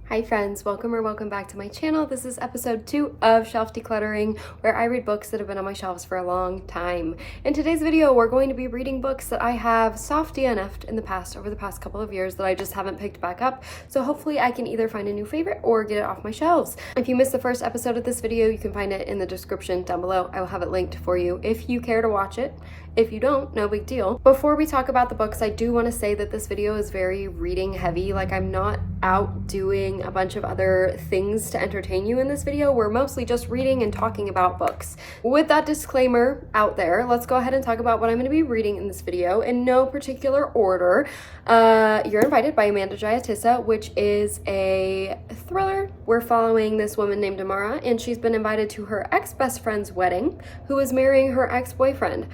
Hi friends, welcome back to my channel. This is episode 2 of Shelf Decluttering, where I read books that have been on my shelves for a long time. In today's video, we're going to be reading books that I have soft DNF'd in the past, over the past couple of years, that I just haven't picked back up. So hopefully I can either find a new favorite or get it off my shelves. If you missed the first episode of this video, you can find it in the description down below. I will have it linked for you if you care to watch it. If you don't, no big deal. Before we talk about the books, I do want to say that this video is very reading heavy. Like, I'm not out doing a bunch of other things to entertain you in this video. We're mostly just reading and talking about books. With that disclaimer out there, let's go ahead and talk about what I'm going to be reading in this video in no particular order. You're Invited by Amanda Jayatissa, which is a thriller. We're following this woman named Amara, and she's been invited to her ex-best friend's wedding, who is marrying her ex-boyfriend.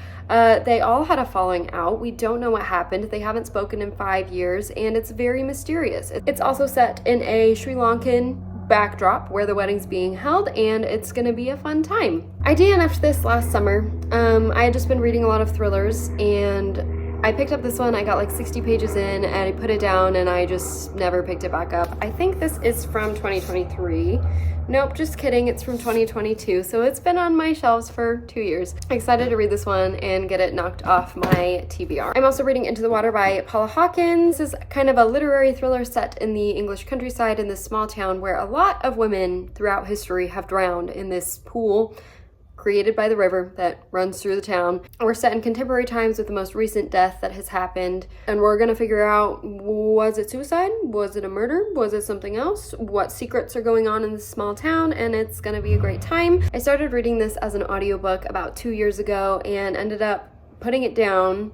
They all had a falling out. We don't know what happened. They haven't spoken in 5 years, and it's very mysterious. It's also set in a Sri Lankan backdrop where the wedding's being held, and it's gonna be a fun time. I DNF'd this last summer. I had just been reading a lot of thrillers, and I picked up this one. I got like 60 pages in, and I put it down, and I just never picked it back up. I think this is from 2023. Nope, just kidding. It's from 2022, so it's been on my shelves for 2 years. Excited to read this one and get it knocked off my TBR. I'm also reading Into the Water by Paula Hawkins. This is kind of a literary thriller set in the English countryside in this small town where a lot of women throughout history have drowned in this pool created by the river that runs through the town. We're set in contemporary times with the most recent death that has happened, and we're gonna figure out, was it suicide? Was it a murder? Was it something else? What secrets are going on in this small town? And it's gonna be a great time. I started reading this as an audiobook about 2 years ago and ended up putting it down,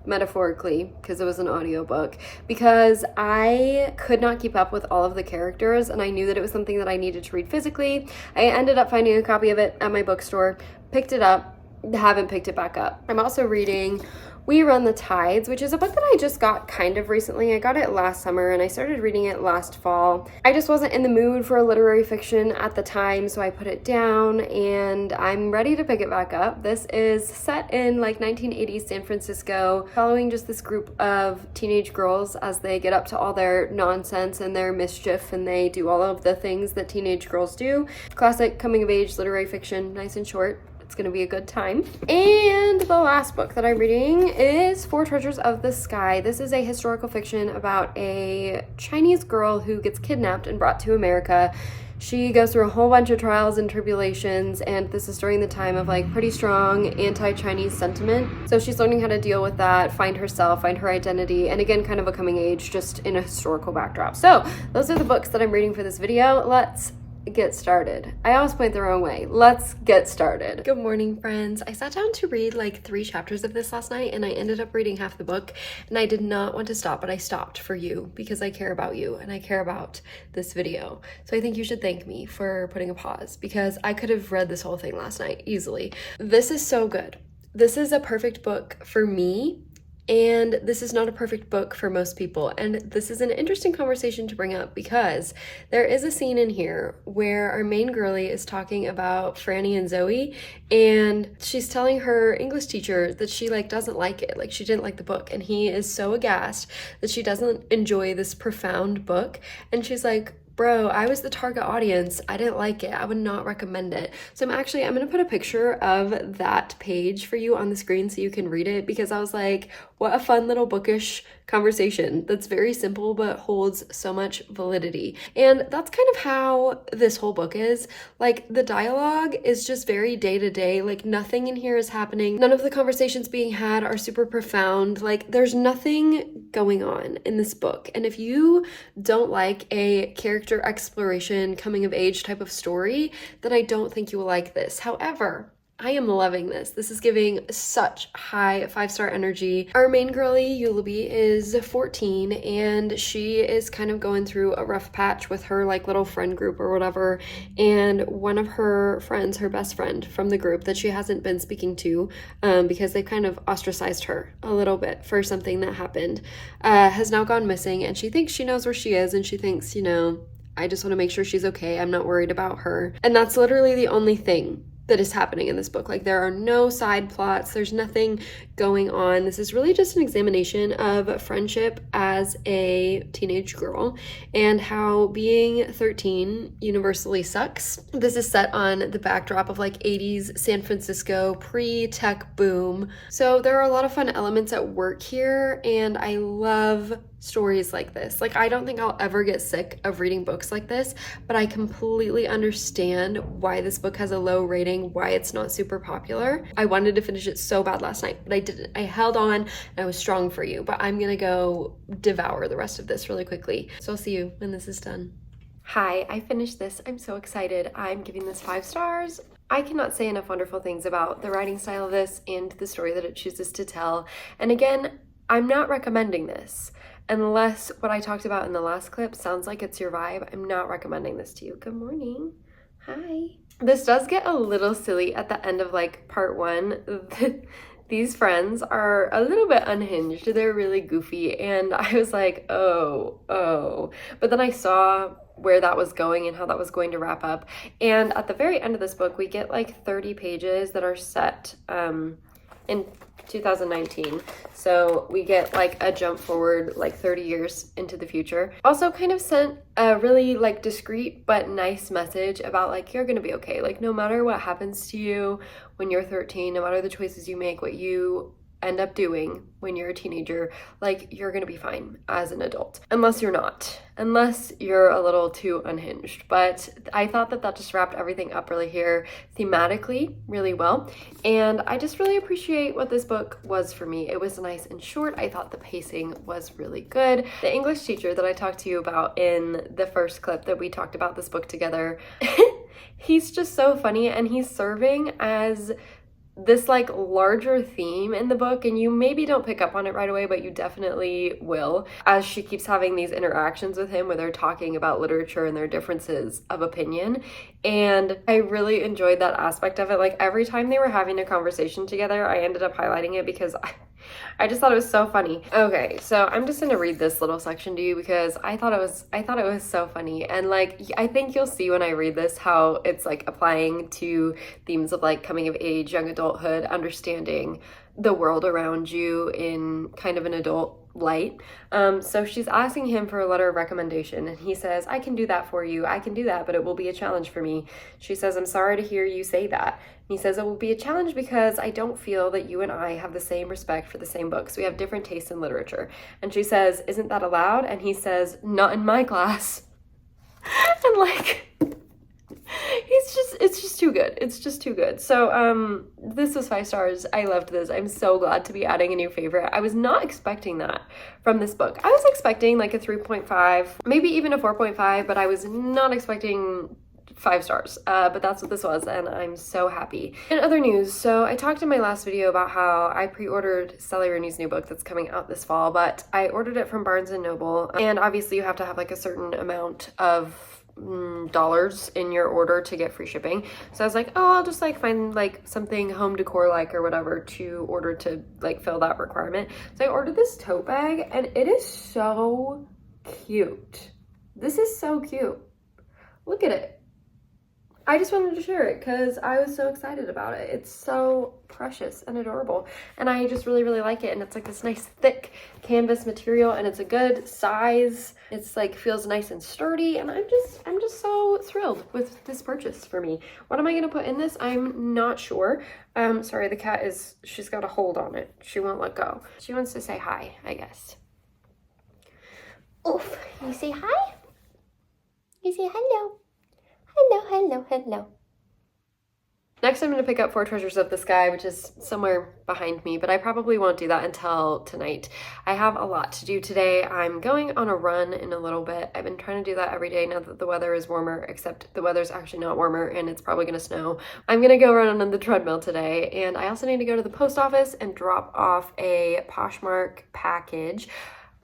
metaphorically, because it was an audiobook, because I could not keep up with all of the characters, and I knew that it was something that I needed to read physically. I ended up finding a copy of it at my bookstore, picked it up, haven't picked it back up. I'm also reading We Run the Tides, which is a book that I just got kind of recently. I got it last summer and I started reading it last fall. I just wasn't in the mood for a literary fiction at the time, so I put it down, and I'm ready to pick it back up. This is set in like 1980s San Francisco, following just this group of teenage girls as they get up to all their nonsense and their mischief, and they do all of the things that teenage girls do. Classic coming of age literary fiction, nice and short. It's gonna be a good time. And the last book that I'm reading is Four Treasures of the Sky. This is a historical fiction about a Chinese girl who gets kidnapped and brought to America. She goes through a whole bunch of trials and tribulations, and this is during the time of like pretty strong anti-Chinese sentiment. So she's learning how to deal with that, find herself, find her identity, and again, kind of a coming age, just in a historical backdrop. So those are the books that I'm reading for this video. Let's get started. I always point the wrong way. Let's get started. Good morning, friends. I sat down to read like 3 chapters of this last night, and I ended up reading half the book, and I did not want to stop, but I stopped for you because I care about you and I care about this video. So I think you should thank me for putting a pause, because I could have read this whole thing last night easily. This is so good. This is a perfect book for me, and this is not a perfect book for most people. And this is an interesting conversation to bring up, because there is a scene in here where our main girlie is talking about Franny and Zoe, and she's telling her English teacher that she like doesn't like it, like she didn't like the book, and he is so aghast that she doesn't enjoy this profound book. And she's like, bro, I was the target audience. I didn't like it. I would not recommend it. So I'm gonna put a picture of that page for you on the screen so you can read it, because I was like, what a fun little bookish conversation that's very simple but holds so much validity. And that's kind of how this whole book is. Like, the dialogue is just very day to day. Like, nothing in here is happening. None of the conversations being had are super profound. Like, there's nothing going on in this book. And if you don't like a character exploration, coming of age type of story, then I don't think you will like this. However, I am loving this. This is giving such high 5-star energy. Our main girlie, Eulaby, is 14, and she is kind of going through a rough patch with her like little friend group or whatever, and one of her friends, her best friend from the group that she hasn't been speaking to because they kind of ostracized her a little bit for something that happened, has now gone missing, and she thinks she knows where she is, and she thinks, you know, I just want to make sure she's okay. I'm not worried about her. And that's literally the only thing that is happening in this book. Like, there are no side plots, there's nothing going on. This is really just an examination of friendship as a teenage girl and how being 13 universally sucks. This is set on the backdrop of like 80s San Francisco, pre-tech boom. So there are a lot of fun elements at work here, and I love stories like this. Like, I don't think I'll ever get sick of reading books like this, but I completely understand why this book has a low rating, why it's not super popular. I wanted to finish it so bad last night, but I didn't. I held on and I was strong for you, but I'm gonna go devour the rest of this really quickly. So I'll see you when this is done. Hi, I finished this. I'm so excited. I'm giving this 5 stars. I cannot say enough wonderful things about the writing style of this and the story that it chooses to tell. And again, I'm not recommending this. Unless what I talked about in the last clip sounds like it's your vibe, I'm not recommending this to you. Good morning. Hi. This does get a little silly at the end of like part 1. These friends are a little bit unhinged. They're really goofy, and I was like, oh. But then I saw where that was going and how that was going to wrap up. And at the very end of this book, we get like 30 pages that are set in 2019. So we get like a jump forward like 30 years into the future. Also kind of sent a really like discreet but nice message about like, you're gonna be okay. Like, no matter what happens to you when you're 13, no matter the choices you make, what you end up doing when you're a teenager, like, you're gonna be fine as an adult, unless you're not, unless you're a little too unhinged. But I thought that just wrapped everything up really here thematically really well, and I just really appreciate what this book was for me. It was nice and short. I thought the pacing was really good. The English teacher that I talked to you about in the first clip that we talked about this book together, he's just so funny, and he's serving as this like larger theme in the book, and you maybe don't pick up on it right away, but you definitely will as she keeps having these interactions with him where they're talking about literature and their differences of opinion. And I really enjoyed that aspect of it. Like, every time they were having a conversation together, I ended up highlighting it because I just thought it was so funny. Okay, so I'm just gonna read this little section to you because I thought it was so funny. And like, I think you'll see when I read this how it's like applying to themes of like coming of age, young adulthood, understanding the world around you in kind of an adult light. So she's asking him for a letter of recommendation, and he says, I can do that for you. I can do that, but it will be a challenge for me. She says, I'm sorry to hear you say that. And he says, it will be a challenge because I don't feel that you and I have the same respect for the same books. We have different tastes in literature. And she says, isn't that allowed? And he says, not in my class. And like, it's just too good. It's just too good. So this was 5 stars. I loved this. I'm so glad to be adding a new favorite. I was not expecting that from this book. I was expecting like a 3.5, maybe even a 4.5, but I was not expecting 5 stars, but that's what this was, and I'm so happy. In other news, so I talked in my last video about how I pre-ordered Sally Rooney's new book that's coming out this fall, but I ordered it from Barnes & Noble, and obviously you have to have like a certain amount of dollars in your order to get free shipping. So I was like, oh, I'll just like find like something home decor like or whatever to order to like fill that requirement. So I ordered this tote bag, and it is so cute. This is so cute. Look at it. I just wanted to share it because I was so excited about it. It's so precious and adorable, and I just really like it. And it's like this nice thick canvas material, and it's a good size. It's like feels nice and sturdy, and I'm just so thrilled with this purchase for me. What am I gonna put in this? I'm not sure. Sorry, the cat she's got a hold on it. She won't let go. She wants to say hi, I guess. Oof, you say hi? You say hello. Hello. Next, I'm going to pick up 4 Treasures of the Sky, which is somewhere behind me, but I probably won't do that until tonight. I have a lot to do today. I'm going on a run in a little bit. I've been trying to do that every day now that the weather is warmer, except the weather's actually not warmer and it's probably going to snow. I'm going to go run on the treadmill today, and I also need to go to the post office and drop off a Poshmark package.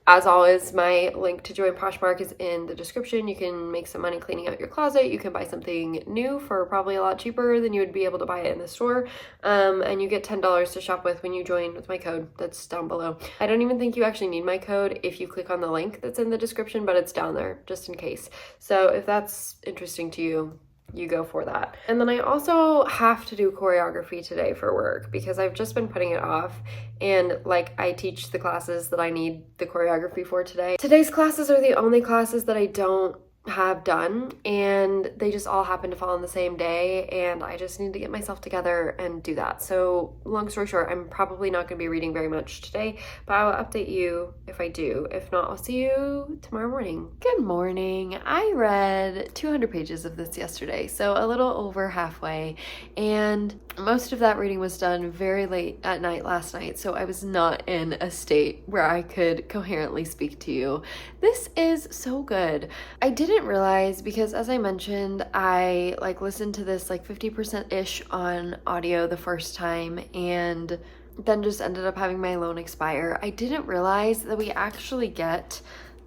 As always, my link to join Poshmark is in the description. You can make some money cleaning out your closet. You can buy something new for probably a lot cheaper than you would be able to buy it in the store. And you get $10 to shop with when you join with my code that's down below. I don't even think you actually need my code if you click on the link that's in the description, but it's down there just in case. So if that's interesting to you, you go for that. And then I also have to do choreography today for work because I've just been putting it off, and like I teach the classes that I need the choreography for today. Today's classes are the only classes that I don't have done, and they just all happen to fall on the same day, and I just need to get myself together and do that. So long story short, I'm probably not going to be reading very much today, but I will update you if I do. If not, I'll see you tomorrow morning. Good morning. I read 200 pages of this yesterday, so a little over halfway, and most of that reading was done very late at night last night, so I was not in a state where I could coherently speak to you. This is so good. I didn't realize, because as I mentioned, I like listened to this like 50%-ish on audio the first time, and then just ended up having my loan expire. I didn't realize that we actually get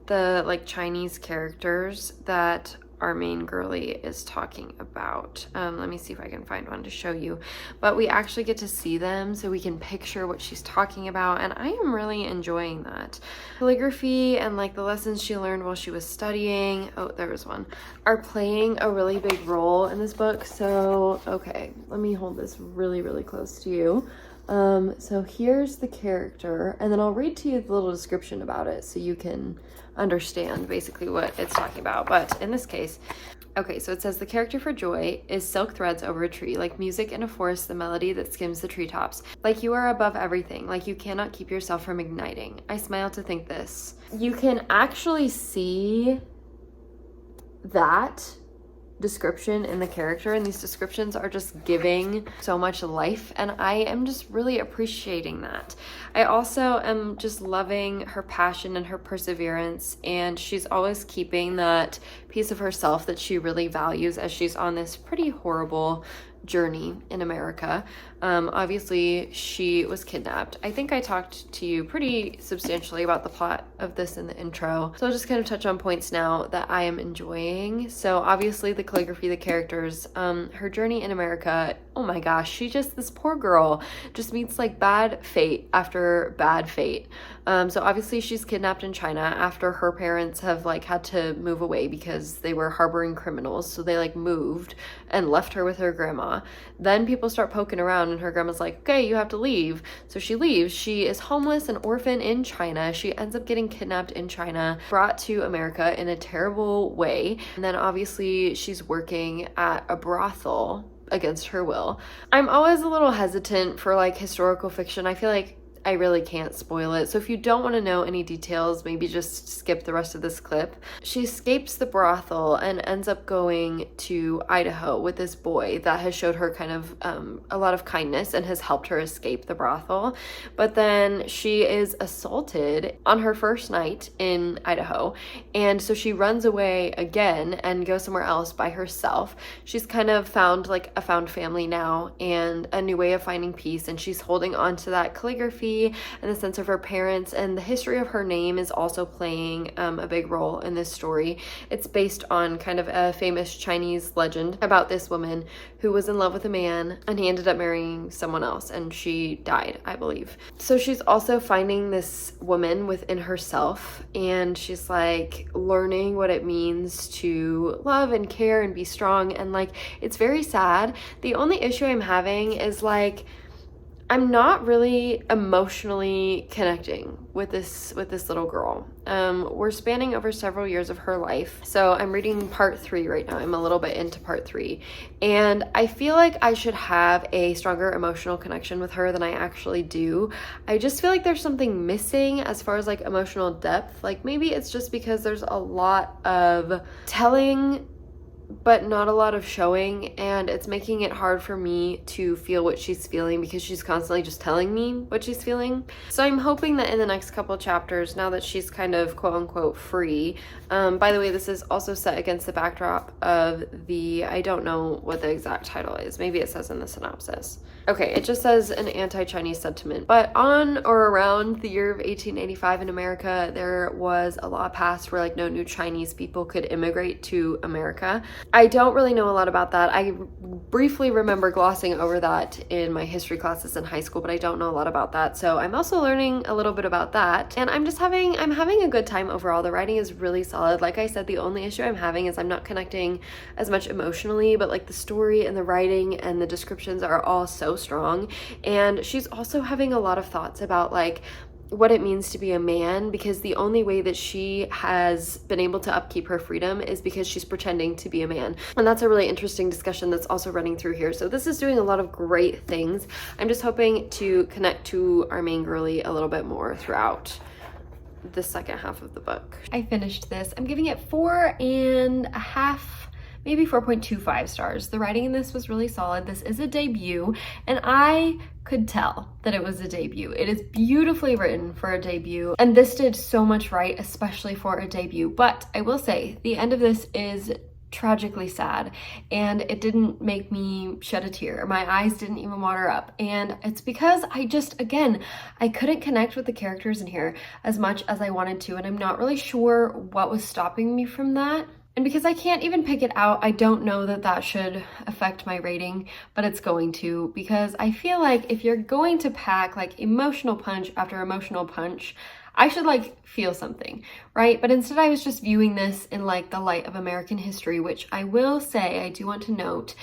the like Chinese characters that our main girly is talking about. Let me see if I can find one to show you, but we actually get to see them so we can picture what she's talking about, and I am really enjoying that. Calligraphy and like the lessons she learned while she was studying, oh, there was one, are playing a really big role in this book. So okay, let me hold this really close to you. So here's the character, and then I'll read to you the little description about it so you can understand basically what it's talking about. But in this case, okay, so it says the character for Joy is silk threads over a tree, like music in a forest, the melody that skims the treetops, like you are above everything, like you cannot keep yourself from igniting. I smile to think this. You can actually see that description in the character, and these descriptions are just giving so much life, and I am just really appreciating that. I also am just loving her passion and her perseverance, and she's always keeping that piece of herself that she really values as she's on this pretty horrible journey in America. Obviously she was kidnapped. I think I talked to you pretty substantially about the plot of this in the intro, so I'll just kind of touch on points now that I am enjoying. So obviously the calligraphy, the characters, her journey in America, oh my gosh, this poor girl just meets like bad fate after bad fate. So obviously she's kidnapped in China after her parents have like had to move away because they were harboring criminals, so they like moved and left her with her grandma. Then people start poking around, and her grandma's like, okay, you have to leave. So she leaves. She is homeless and orphan in China. She ends up getting kidnapped in China, brought to America in a terrible way. And then obviously she's working at a brothel against her will. I'm always a little hesitant for like historical fiction. I feel like I really can't spoil it. So if you don't want to know any details, maybe just skip the rest of this clip. She escapes the brothel and ends up going to Idaho with this boy that has showed her kind of a lot of kindness and has helped her escape the brothel. But then she is assaulted on her first night in Idaho, and so she runs away again and goes somewhere else by herself. She's kind of found like a found family now and a new way of finding peace, and she's holding on to that calligraphy and the sense of her parents, and the history of her name is also playing a big role in this story. It's based on kind of a famous Chinese legend about this woman who was in love with a man, and he ended up marrying someone else, and she died, I believe. So she's also finding this woman within herself, and she's like learning what it means to love and care and be strong, and like it's very sad. The only issue I'm having is like I'm not really emotionally connecting with this little girl. We're spanning over several years of her life. So I'm reading part 3 right now. I'm a little bit into part 3. And I feel like I should have a stronger emotional connection with her than I actually do. I just feel like there's something missing as far as like emotional depth. Like maybe it's just because there's a lot of telling but not a lot of showing, and it's making it hard for me to feel what she's feeling because she's constantly just telling me what she's feeling. So I'm hoping that in the next couple chapters, now that she's kind of quote unquote free, by the way, this is also set against the backdrop of the, I don't know what the exact title is, maybe it says in the synopsis. Okay, it just says an anti-Chinese sentiment. But on or around the year of 1885 in America, there was a law passed where like no new Chinese people could immigrate to America. I don't really know a lot about that. I briefly remember glossing over that in my history classes in high school, but I don't know a lot about that. So I'm also learning a little bit about that. And I'm having a good time overall. The writing is really solid. Like I said, the only issue I'm having is I'm not connecting as much emotionally, but like the story and the writing and the descriptions are all so strong. And she's also having a lot of thoughts about like what it means to be a man, because the only way that she has been able to upkeep her freedom is because she's pretending to be a man. And that's a really interesting discussion that's also running through here. So this is doing a lot of great things. I'm just hoping to connect to our main girly a little bit more throughout the second half of the book. I finished this. I'm giving it 4.5, maybe 4.25 stars. The writing in this was really solid. This is a debut, and I could tell that it was a debut. It is beautifully written for a debut, and this did so much right, especially for a debut. But I will say, the end of this is tragically sad, and it didn't make me shed a tear. My eyes didn't even water up, and it's because I couldn't connect with the characters in here as much as I wanted to, and I'm not really sure what was stopping me from that. And because I can't even pick it out, I don't know that that should affect my rating, but it's going to, because I feel like if you're going to pack like emotional punch after emotional punch, I should like feel something, right? But instead I was just viewing this in like the light of American history, which I will say, I do want to note,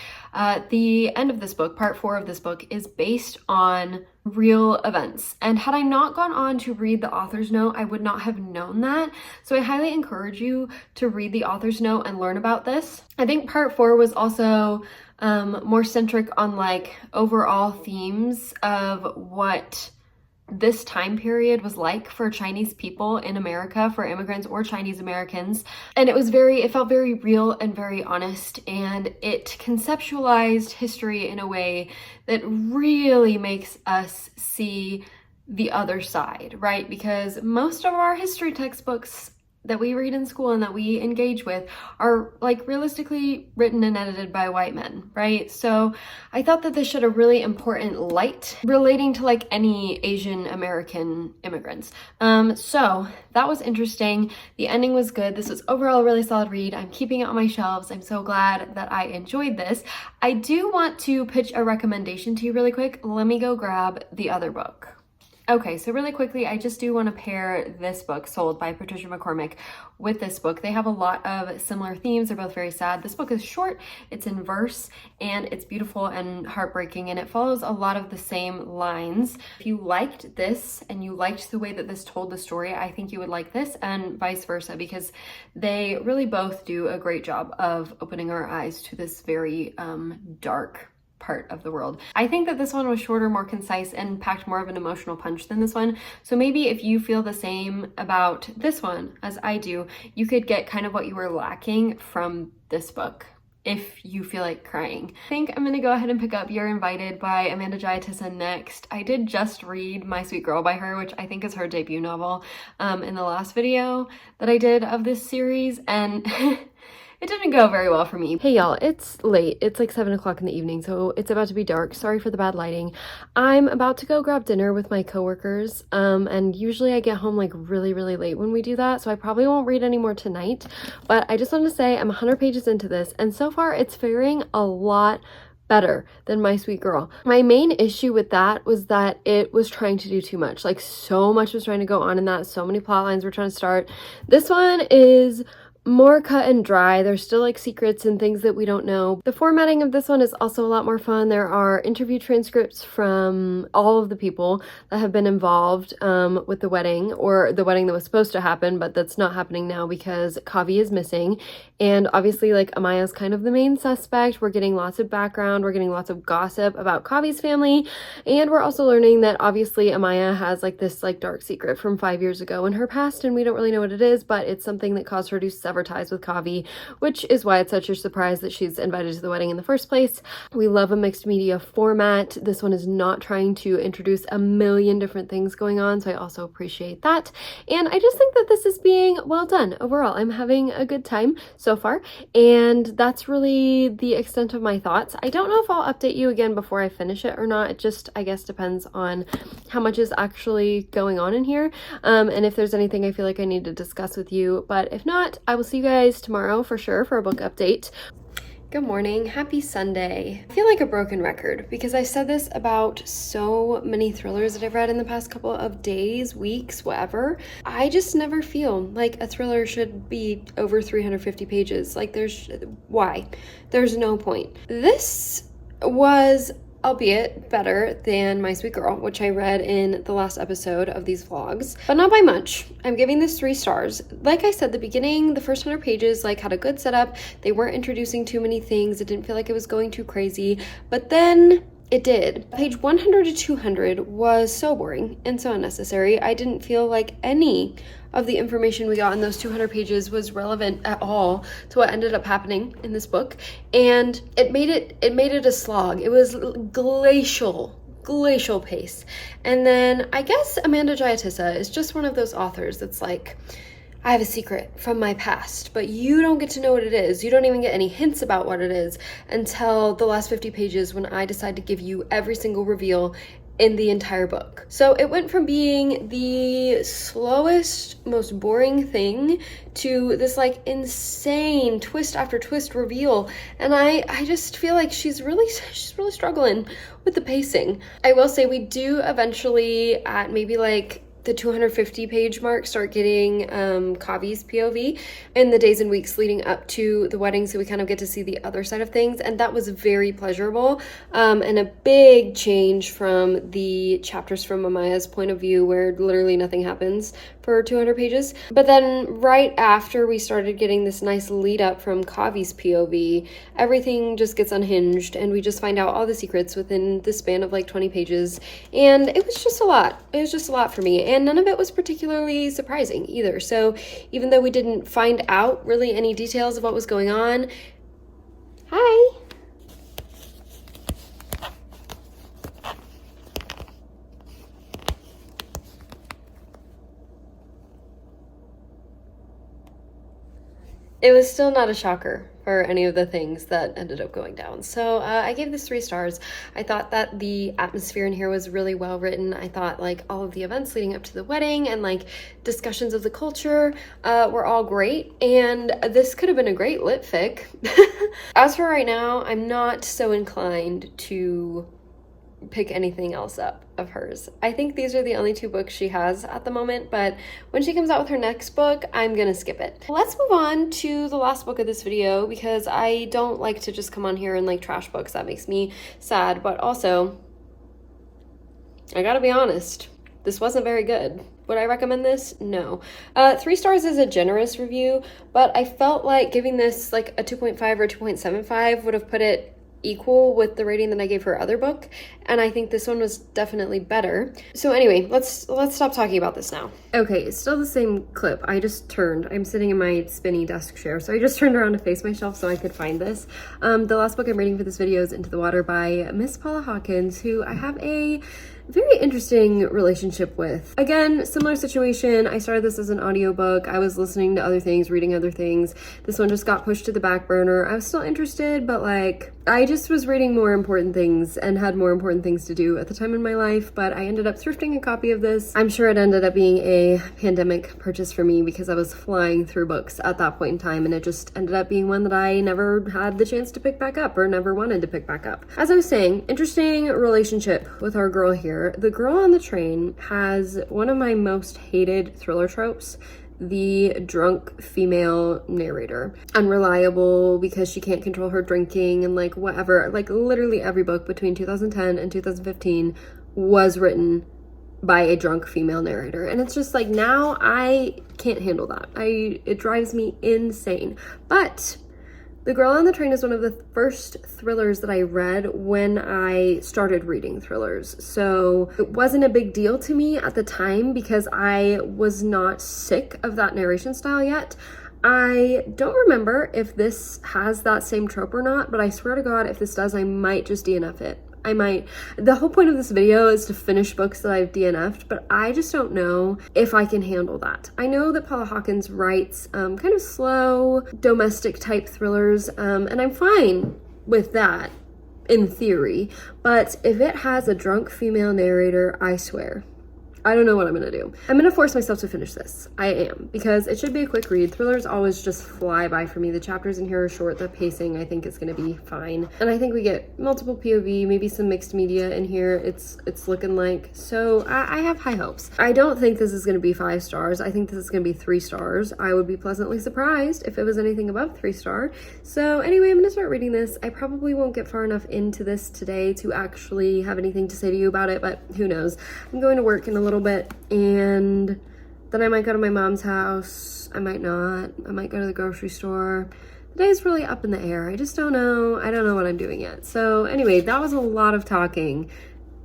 the end of this book, part 4 of this book, is based on real events. And had I not gone on to read the author's note, I would not have known that. So I highly encourage you to read the author's note and learn about this. I think part 4 was also more centric on like overall themes of what this time period was like for Chinese people in America, for immigrants or Chinese Americans. And it felt very real and very honest, and it conceptualized history in a way that really makes us see the other side, right? Because most of our history textbooks that we read in school and that we engage with are like realistically written and edited by white men, right? So I thought that this shed a really important light relating to like any Asian American immigrants. So that was interesting. The ending was good. This was overall a really solid read. I'm keeping it on my shelves. I'm so glad that I enjoyed this. I do want to pitch a recommendation to you really quick. Let me go grab the other book. Okay, so really quickly, I just do want to pair this book, Sold by Patricia McCormick, with this book. They have a lot of similar themes. They're both very sad. This book is short, it's in verse, and it's beautiful and heartbreaking, and it follows a lot of the same lines. If you liked this and you liked the way that this told the story, I think you would like this, and vice versa, because they really both do a great job of opening our eyes to this very dark part of the world. I think that this one was shorter, more concise, and packed more of an emotional punch than this one. So maybe if you feel the same about this one as I do, you could get kind of what you were lacking from this book if you feel like crying. I think I'm gonna go ahead and pick up You're Invited by Amanda Giatissa next. I did just read My Sweet Girl by her, which I think is her debut novel, in the last video that I did of this series, and it didn't go very well for me. Hey y'all, it's late. It's like 7 o'clock in the evening, so it's about to be dark. Sorry for the bad lighting. I'm about to go grab dinner with my coworkers, and usually I get home like really late when we do that, so I probably won't read anymore tonight. But I just wanted to say I'm 100 pages into this, and so far it's faring a lot better than My Sweet Girl. My main issue with that was that it was trying to do too much. Like, so much was trying to go on in that. So many plot lines were trying to start. This one is more cut and dry. There's still like secrets and things that we don't know. The formatting of this one is also a lot more fun. There are interview transcripts from all of the people that have been involved with the wedding, or the wedding that was supposed to happen, but that's not happening now because Kavi is missing. And obviously, like, Amaya's kind of the main suspect. We're getting lots of background. We're getting lots of gossip about Kavi's family. And we're also learning that obviously Amaya has like this like dark secret from 5 years ago in her past, and we don't really know what it is, but it's something that caused her to sever ties with Kavi, which is why it's such a surprise that she's invited to the wedding in the first place. We love a mixed media format. This one is not trying to introduce a million different things going on, so I also appreciate that. And I just think that this is being well done overall. I'm having a good time so far, and that's really the extent of my thoughts. I don't know if I'll update you again before I finish it or not. It just, I guess, depends on how much is actually going on in here, and if there's anything I feel like I need to discuss with you. But if not, I will see you guys tomorrow for sure for a book update. Good morning, happy Sunday. I feel like a broken record because I said this about so many thrillers that I've read in the past couple of days, weeks, whatever. I just never feel like a thriller should be over 350 pages. Like why? There's no point. This was, albeit better than My Sweet Girl, which I read in the last episode of these vlogs, but not by much. I'm giving this 3 stars. Like I said, the beginning, the first 100 pages, like, had a good setup. They weren't introducing too many things. It didn't feel like it was going too crazy, but then it did. Page 100 to 200 was so boring and so unnecessary. I didn't feel like any of the information we got in those 200 pages was relevant at all to what ended up happening in this book, and it made it a slog. It was glacial pace. And then I guess Amanda Giatissa is just one of those authors that's like, I have a secret from my past, but you don't get to know what it is. You don't even get any hints about what it is until the last 50 pages when I decide to give you every single reveal in the entire book. So it went from being the slowest, most boring thing to this like insane twist after twist reveal. And I just feel like she's really struggling with the pacing. I will say we do eventually at maybe like the 250 page mark start getting Kavi's POV in the days and weeks leading up to the wedding, so we kind of get to see the other side of things, and that was very pleasurable and a big change from the chapters from Amaya's point of view where literally nothing happens for 200 pages. But then right after we started getting this nice lead up from Kavi's POV, everything just gets unhinged and we just find out all the secrets within the span of like 20 pages, and it was just a lot. It was just a lot for me. And none of it was particularly surprising either. So even though we didn't find out really any details of what was going on, hi. It was still not a shocker for any of the things that ended up going down. So I gave this 3 stars. I thought that the atmosphere in here was really well written. I thought like all of the events leading up to the wedding and like discussions of the culture were all great. And this could have been a great lit fic. As for right now, I'm not so inclined to pick anything else up of hers. I think these are the only 2 books she has at the moment, but when she comes out with her next book, I'm gonna skip it. Let's move on to the last book of this video because I don't like to just come on here and like trash books. That makes me sad, but also, I gotta be honest, this wasn't very good. Would I recommend this? No. 3 stars is a generous review, but I felt like giving this like a 2.5 or 2.75 would have put it equal with the rating that I gave her other book, and I think this one was definitely better. So anyway, let's stop talking about this now. Okay, it's still the same clip. I'm sitting in my spinny desk chair, so I just turned around to face myself so I could find this. The last book I'm reading for this video is Into the Water by Miss Paula Hawkins, who I have a very interesting relationship with. Again, similar situation. I started this as an audiobook. I was listening to other things, reading other things. This one just got pushed to the back burner. I was still interested, but like, I just was reading more important things and had more important things to do at the time in my life, but I ended up thrifting a copy of this. I'm sure it ended up being a pandemic purchase for me because I was flying through books at that point in time, and it just ended up being one that I never had the chance to pick back up or never wanted to pick back up. As I was saying, interesting relationship with our girl here. The girl on the train has one of my most hated thriller tropes, the drunk female narrator. Unreliable because she can't control her drinking and like whatever. Like literally every book between 2010 and 2015 was written by a drunk female narrator. And it's just like, now I can't handle that. It drives me insane. But The Girl on the Train is one of the first thrillers that I read when I started reading thrillers. So it wasn't a big deal to me at the time because I was not sick of that narration style yet. I don't remember if this has that same trope or not, but I swear to God, if this does, I might just DNF it. I might. The whole point of this video is to finish books that I've DNF'd, but I just don't know if I can handle that. I know that Paula Hawkins writes kind of slow, domestic type thrillers, and I'm fine with that in theory, but if it has a drunk female narrator, I swear, I don't know what I'm gonna do. I'm gonna force myself to finish this. I am, because it should be a quick read. Thrillers always just fly by for me. The chapters in here are short, the pacing I think is gonna be fine. And I think we get multiple POV, maybe some mixed media in here, it's looking like. So I have high hopes. I don't think this is gonna be 5 stars. I think this is gonna be 3 stars. I would be pleasantly surprised if it was anything above 3 star. So anyway, I'm gonna start reading this. I probably won't get far enough into this today to actually have anything to say to you about it, but who knows. I'm going to work in a little bit, and then I might go to my mom's house. I might not. I might go to the grocery store. The day is really up in the air. I just don't know. I don't know what I'm doing yet. So anyway, that was a lot of talking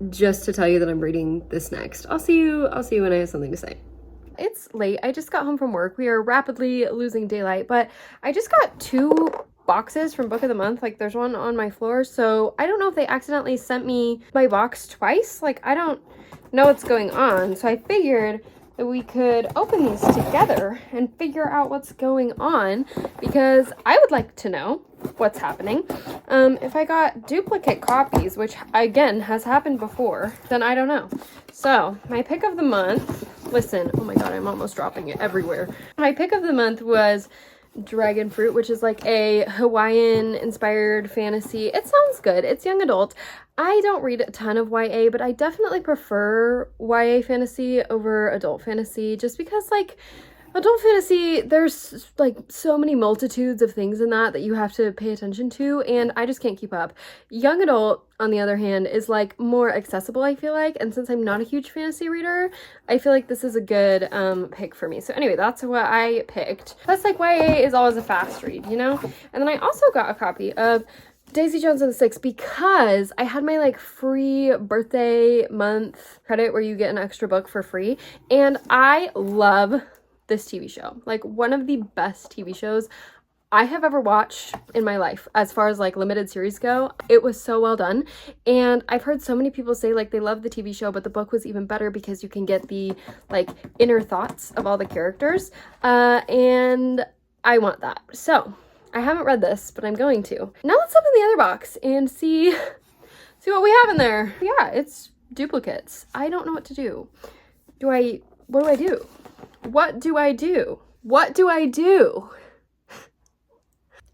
just to tell you that I'm reading this next. I'll see you when I have something to say. It's late. I just got home from work. We are rapidly losing daylight, but I just got 2 boxes from Book of the Month. Like, there's one on my floor, so I don't know if they accidentally sent me my box twice. Like, I don't know what's going on, so I figured that we could open these together and figure out what's going on, because I would like to know what's happening. If I got duplicate copies, which again has happened before, then I don't know. So my pick of the month, listen, oh my god, I'm almost dropping it everywhere. My pick of the month was Dragon Fruit, which is like a Hawaiian inspired fantasy. It sounds good. It's young adult. I don't read a ton of YA, but I definitely prefer YA fantasy over adult fantasy, just because like adult fantasy, there's like so many multitudes of things in that you have to pay attention to, and I just can't keep up. Young adult, on the other hand, is like more accessible, I feel like, and since I'm not a huge fantasy reader, I feel like this is a good pick for me. So anyway, that's what I picked. Plus, like, YA is always a fast read, you know? And then I also got a copy of Daisy Jones and the Six, because I had my like free birthday month credit where you get an extra book for free, and I love this TV show. Like, one of the best TV shows I have ever watched in my life as far as like limited series go. It was so well done, and I've heard so many people say like they love the TV show, but the book was even better because you can get the like inner thoughts of all the characters, and I want that. So I haven't read this, but I'm going to. Now let's open the other box and see what we have in there. Yeah, it's duplicates. I don't know what to do. What do I do? What do I do? What do I do?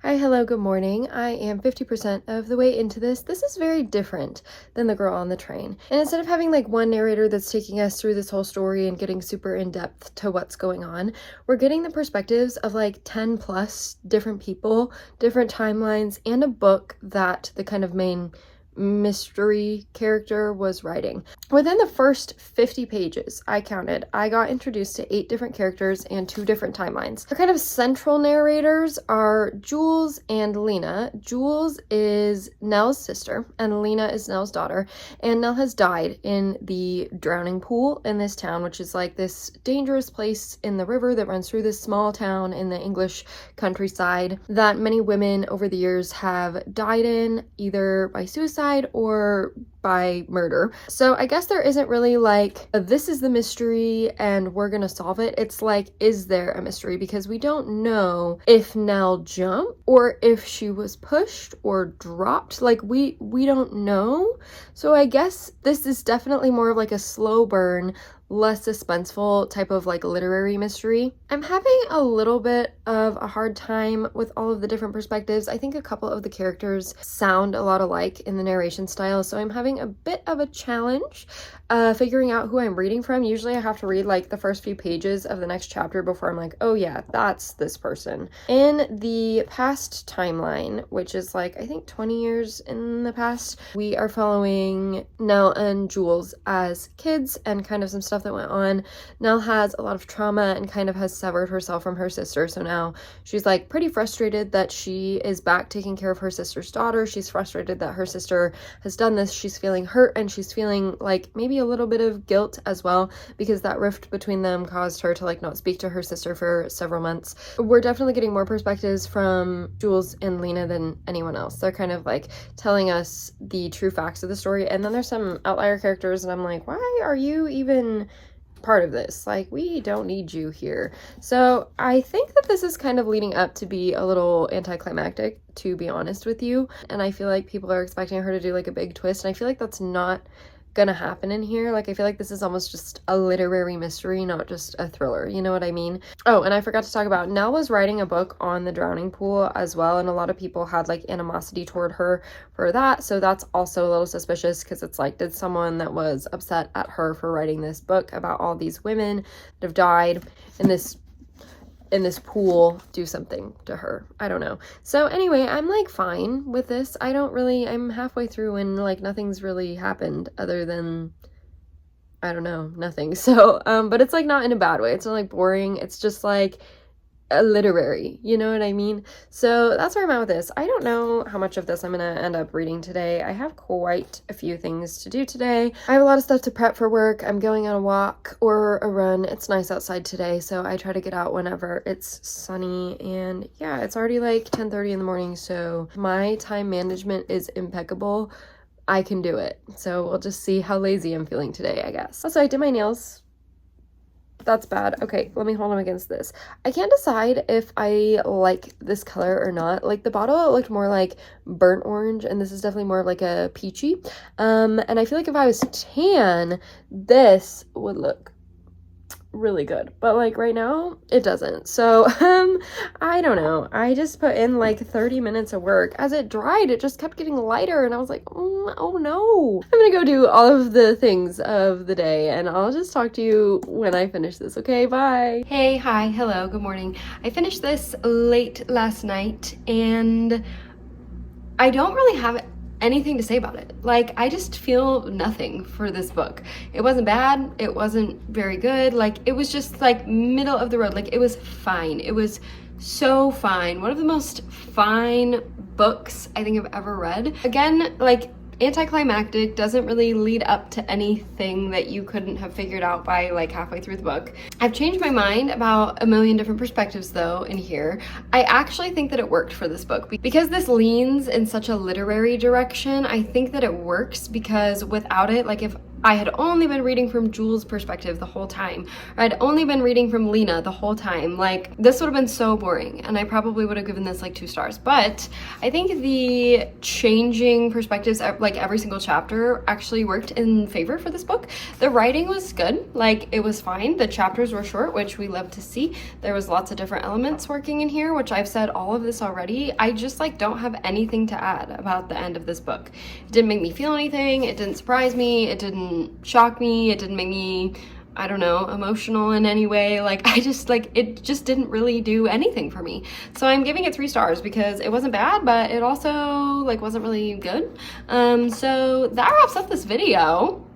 Hi, hello, good morning. I am 50% of the way into this. This is very different than The Girl on the Train. And instead of having like one narrator that's taking us through this whole story and getting super in depth to what's going on, we're getting the perspectives of like 10 plus different people, different timelines, and a book that the kind of main mystery character was writing. Within the first 50 pages, I counted, I got introduced to 8 different characters and 2 different timelines. The kind of central narrators are Jules and Lena. Jules is Nell's sister, and Lena is Nell's daughter, and Nell has died in the drowning pool in this town, which is like this dangerous place in the river that runs through this small town in the English countryside that many women over the years have died in, either by suicide or by murder. So I guess there isn't really like this is the mystery and we're gonna solve it. It's like, is there a mystery? Because we don't know if Nell jumped or if she was pushed or dropped. Like we don't know. So I guess this is definitely more of like a slow burn, less suspenseful type of like literary mystery. I'm having a little bit of a hard time with all of the different perspectives. I think a couple of the characters sound a lot alike in the narration style, so I'm having a bit of a challenge figuring out who I'm reading from. Usually I have to read like the first few pages of the next chapter before I'm like, oh yeah, that's this person. In the past timeline, which is like I think 20 years in the past, we are following Nell and Jules as kids and kind of some stuff that went on. Nell has a lot of trauma and kind of has severed herself from her sister, so now she's like pretty frustrated that she is back taking care of her sister's daughter. She's frustrated that her sister has done this. She's feeling hurt, and she's feeling like maybe a little bit of guilt as well, because that rift between them caused her to like not speak to her sister for several months. We're definitely getting more perspectives from Jules and Lena than anyone else. They're kind of like telling us the true facts of the story, and then there's some outlier characters and I'm like, why are you even part of this? Like, we don't need you here. So I think that this is kind of leading up to be a little anticlimactic, to be honest with you, and I feel like people are expecting her to do like a big twist, and I feel like that's not gonna happen in here. Like, I feel like this is almost just a literary mystery, not just a thriller, you know what I mean? Oh, and I forgot to talk about, Nell was writing a book on the drowning pool as well, and a lot of people had like animosity toward her for that, so that's also a little suspicious, because it's like, did someone that was upset at her for writing this book about all these women that have died in this pool do something to her? I don't know. So anyway, I'm like fine with this. I'm halfway through and like nothing's really happened other than, I don't know, nothing. So but it's like not in a bad way. It's not like boring. It's just like a literary, you know what I mean? So that's where I'm at with this. I don't know how much of this I'm gonna end up reading today. I have quite a few things to do today. I have a lot of stuff to prep for work. I'm going on a walk or a run. It's nice outside today, so I try to get out whenever it's sunny, and yeah, it's already like 10:30 in the morning, so my time management is impeccable. I can do it. So we'll just see how lazy I'm feeling today, I guess. Also, I did my nails. That's bad. Okay, let me hold them against this. I can't decide if I like this color or not. Like, the bottle, it looked more like burnt orange, and this is definitely more of like a peachy. And I feel like if I was tan, this would look really good, but like right now it doesn't. So I don't know. I just put in like 30 minutes of work. As it dried, it just kept getting lighter, and I was like, oh no. I'm gonna go do all of the things of the day, and I'll just talk to you when I finish this. Okay, bye. Hey, hi, hello, good morning. I finished this late last night, and I don't really have anything to say about it. Like, I just feel nothing for this book. It wasn't bad, it wasn't very good, like it was just like middle of the road. Like, it was fine. It was so fine. One of the most fine books I think I've ever read. Again, like, anticlimactic, doesn't really lead up to anything that you couldn't have figured out by like halfway through the book. I've changed my mind about a million different perspectives though in here. I actually think that it worked for this book because this leans in such a literary direction. I think that it works because without it, like if I had only been reading from Jules' perspective the whole time, or I'd only been reading from Lena the whole time, like this would have been so boring, and I probably would have given this like 2 stars. But I think the changing perspectives, like every single chapter, actually worked in favor for this book. The writing was good, like it was fine. The chapters were short, which we love to see. There was lots of different elements working in here, which I've said all of this already. I just like don't have anything to add about the end of this book. It didn't make me feel anything, it didn't surprise me, it didn't shock me, it didn't make me, I don't know, emotional in any way. Like, I just like, it just didn't really do anything for me. So I'm giving it 3 stars because it wasn't bad, but it also like wasn't really good. So that wraps up this video.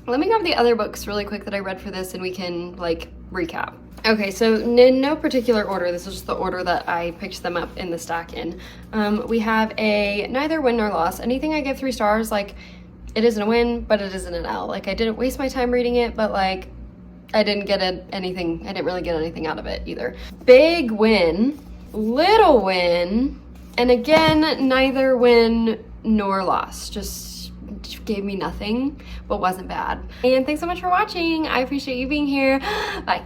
Let me grab the other books really quick that I read for this and we can like recap. Okay, so in no particular order, this is just the order that I picked them up in the stack in. We have a neither win nor loss. Anything I give 3 stars, like it isn't a win, but it isn't an L. Like, I didn't waste my time reading it, but like I didn't get anything. I didn't really get anything out of it either. Big win, little win, and again, neither win nor loss. Just gave me nothing, but wasn't bad. And thanks so much for watching. I appreciate you being here. Bye.